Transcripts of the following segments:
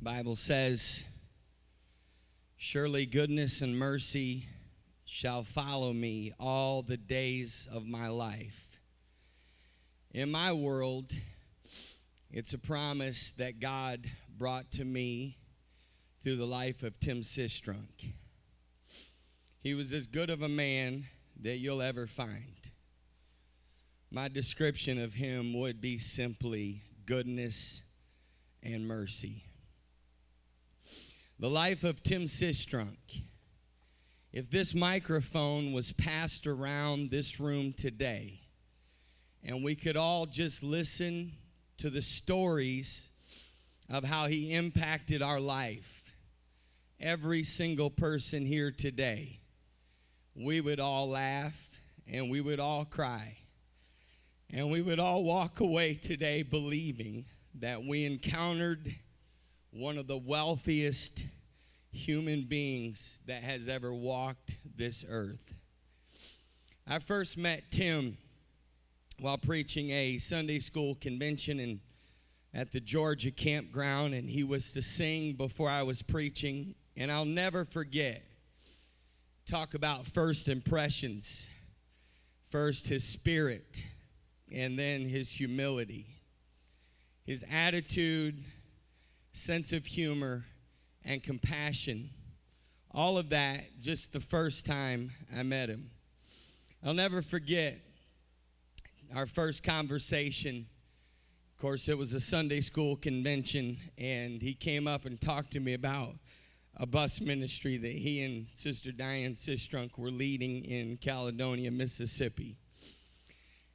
Bible says, surely goodness and mercy shall follow me all the days of my life. In my world, it's a promise that God brought to me through the life of Tim Sistrunk. He was as good of a man that you'll ever find. My description of him would be simply goodness and mercy. The life of Tim Sistrunk. If this microphone was passed around this room today, and we could all just listen to the stories of how he impacted our life, every single person here today, we would all laugh and we would all cry. And we would all walk away today believing that we encountered one of the wealthiest human beings that has ever walked this earth. I first met Tim while preaching a Sunday school convention at the Georgia campground, and he was to sing before I was preaching. And I'll never forget, talk about first impressions. First, his spirit, and then his humility. His attitude, sense of humor, and compassion. All of that just the first time I met him. I'll never forget our first conversation. Of course, it was a Sunday school convention, and he came up and talked to me about a bus ministry that he and Sister Diane Sistrunk were leading in Caledonia, Mississippi.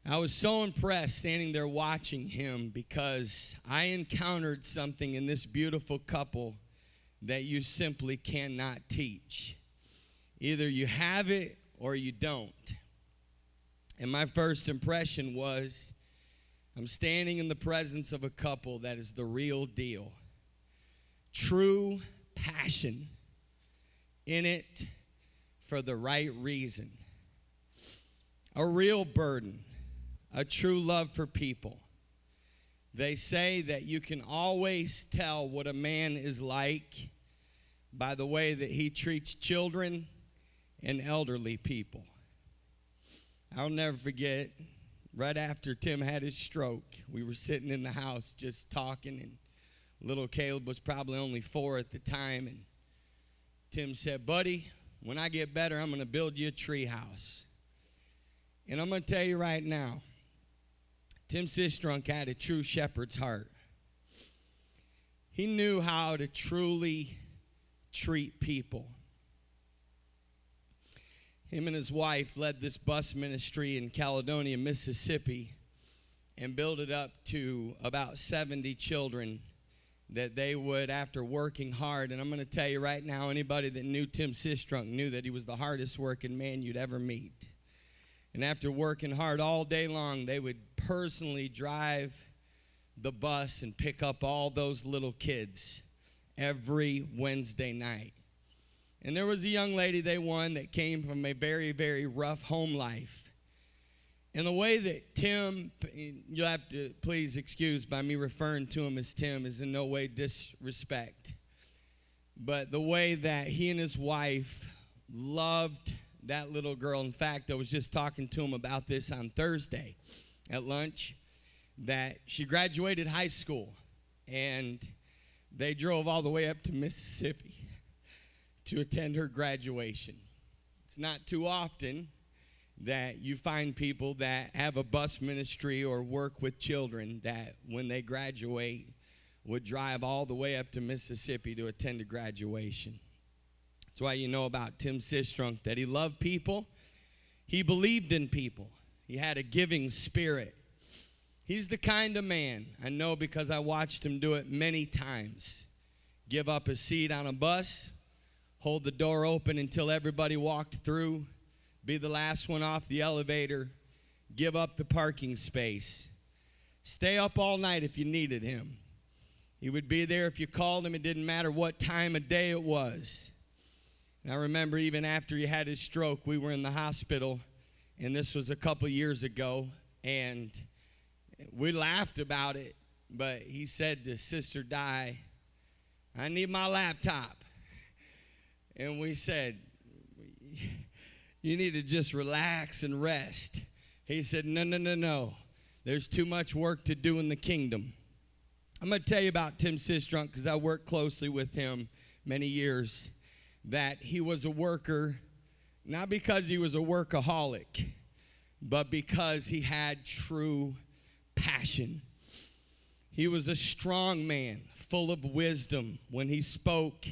I was so impressed standing there watching him because I encountered something in this beautiful couple that you simply cannot teach. Either you have it or you don't. And my first impression was, I'm standing in the presence of a couple that is the real deal. True passion in it for the right reason. A real burden. A true love for people. They say that you can always tell what a man is like by the way that he treats children and elderly people. I'll never forget, right after Tim had his stroke, we were sitting in the house just talking, and little Caleb was probably only 4 at the time, and Tim said, buddy, when I get better, I'm going to build you a tree house. And I'm going to tell you right now, Tim Sistrunk had a true shepherd's heart. He knew how to truly treat people. Him and his wife led this bus ministry in Caledonia, Mississippi, and built it up to about 70 children that they would, after working hard, and I'm going to tell you right now, anybody that knew Tim Sistrunk knew that he was the hardest working man you'd ever meet. And after working hard all day long, they would personally drive the bus and pick up all those little kids every Wednesday night. And there was a young lady they won that came from a very, very rough home life. And the way that Tim, you'll have to please excuse by me referring to him as Tim, is in no way disrespect. But the way that he and his wife loved that little girl. In fact, I was just talking to him about this on Thursday at lunch, that she graduated high school, and they drove all the way up to Mississippi to attend her graduation. It's not too often that you find people that have a bus ministry or work with children that when they graduate would drive all the way up to Mississippi to attend a graduation. That's why you know about Tim Sistrunk, that he loved people. He believed in people. He had a giving spirit. He's the kind of man, I know because I watched him do it many times, give up a seat on a bus, hold the door open until everybody walked through, be the last one off the elevator, give up the parking space, stay up all night if you needed him. He would be there if you called him. It didn't matter what time of day it was. And I remember even after he had his stroke, we were in the hospital, and this was a couple years ago, and we laughed about it, but he said to Sister Di, I need my laptop. And we said, you need to just relax and rest. He said, no. There's too much work to do in the kingdom. I'm going to tell you about Tim Sistrunk because I worked closely with him many years, that he was a worker, not because he was a workaholic, but because he had true passion. He was a strong man, full of wisdom. When he spoke,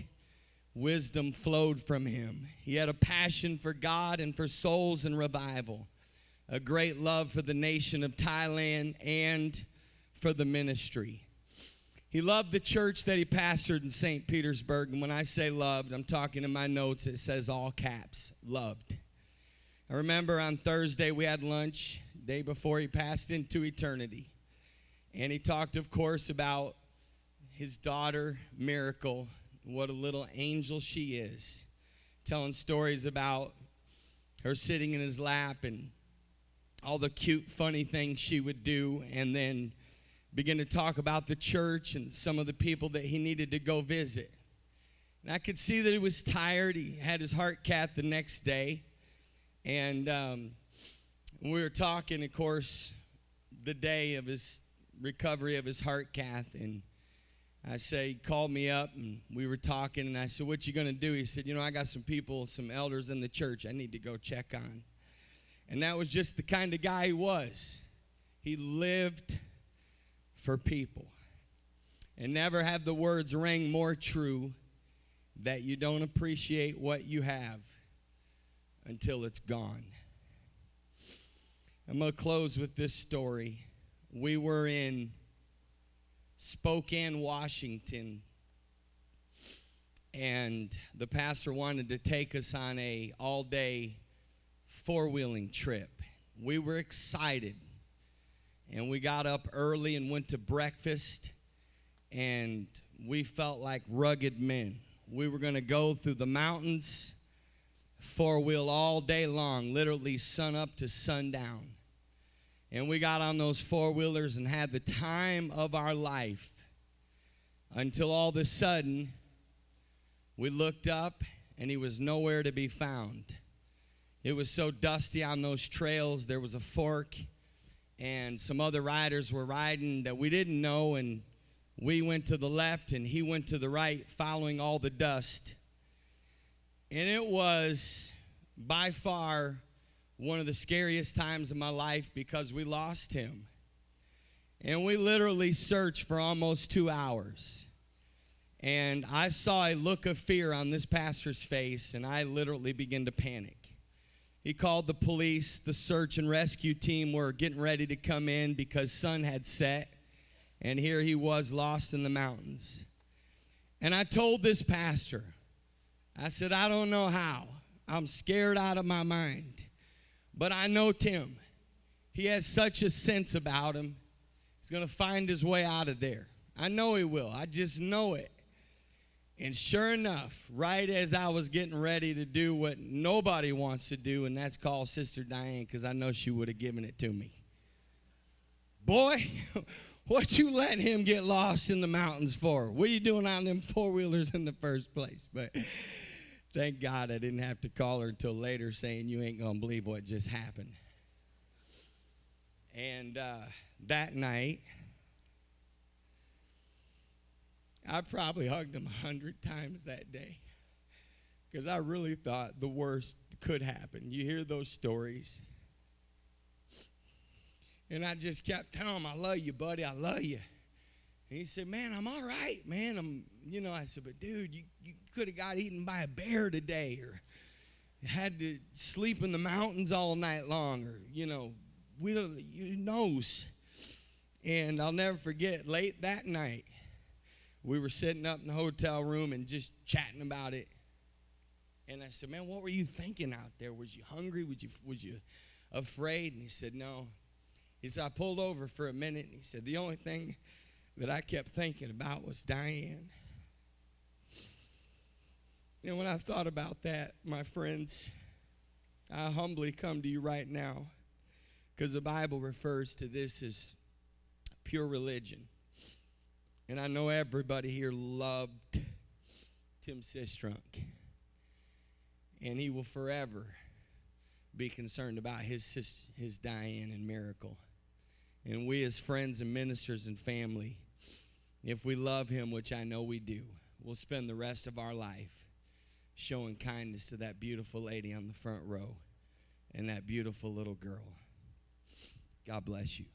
wisdom flowed from him. He had a passion for God and for souls and revival, a great love for the nation of Thailand and for the ministry. He loved the church that he pastored in St. Petersburg. And when I say loved, I'm talking in my notes, it says all caps, loved. I remember on Thursday we had lunch, day before he passed into eternity. And he talked, of course, about his daughter, Mirakel, what a little angel she is, telling stories about her sitting in his lap and all the cute, funny things she would do, and then begin to talk about the church and some of the people that he needed to go visit. And I could see that he was tired. He had his heart cath the next day. And we were talking, of course, the day of his recovery of his heart cath. And he called me up, and we were talking. And I said, what you going to do? He said, I got some people, some elders in the church I need to go check on. And that was just the kind of guy he was. He lived for people. And never have the words ring more true that you don't appreciate what you have until it's gone. I'm going to close with this story. We were in Spokane, Washington, and the pastor wanted to take us on a all-day four-wheeling trip. We were excited. And we got up early and went to breakfast, and we felt like rugged men. We were going to go through the mountains, four-wheel all day long, literally sun up to sundown. And we got on those four-wheelers and had the time of our life until all of a sudden we looked up, and he was nowhere to be found. It was so dusty on those trails. There was a fork, and some other riders were riding that we didn't know, and we went to the left and he went to the right, following all the dust. And it was by far one of the scariest times of my life because we lost him. And we literally searched for almost 2 hours. And I saw a look of fear on this pastor's face, and I literally began to panic. He called the police. The search and rescue team were getting ready to come in because sun had set, and here he was lost in the mountains. And I told this pastor, I said, I don't know how. I'm scared out of my mind. But I know Tim. He has such a sense about him. He's going to find his way out of there. I know he will. I just know it. And sure enough, right as I was getting ready to do what nobody wants to do, and that's call Sister Diane, because I know she would have given it to me. Boy, what you letting him get lost in the mountains for? What are you doing on them four-wheelers in the first place? But thank God I didn't have to call her until later saying, you ain't going to believe what just happened. And that night, I probably hugged him 100 times that day because I really thought the worst could happen. You hear those stories. And I just kept telling him, I love you, buddy, I love you. And he said, man, I'm all right, man. I said, but dude, you could have got eaten by a bear today, or had to sleep in the mountains all night long, or, we don't, who knows. And I'll never forget, late that night, we were sitting up in the hotel room and just chatting about it. And I said, man, what were you thinking out there? Was you hungry? Was you afraid? And he said, no. He said, I pulled over for a minute. And he said, the only thing that I kept thinking about was Diane. When I thought about that, my friends, I humbly come to you right now because the Bible refers to this as pure religion. And I know everybody here loved Tim Sistrunk. And he will forever be concerned about his Diane and Mirakel. And we as friends and ministers and family, if we love him, which I know we do, we'll spend the rest of our life showing kindness to that beautiful lady on the front row and that beautiful little girl. God bless you.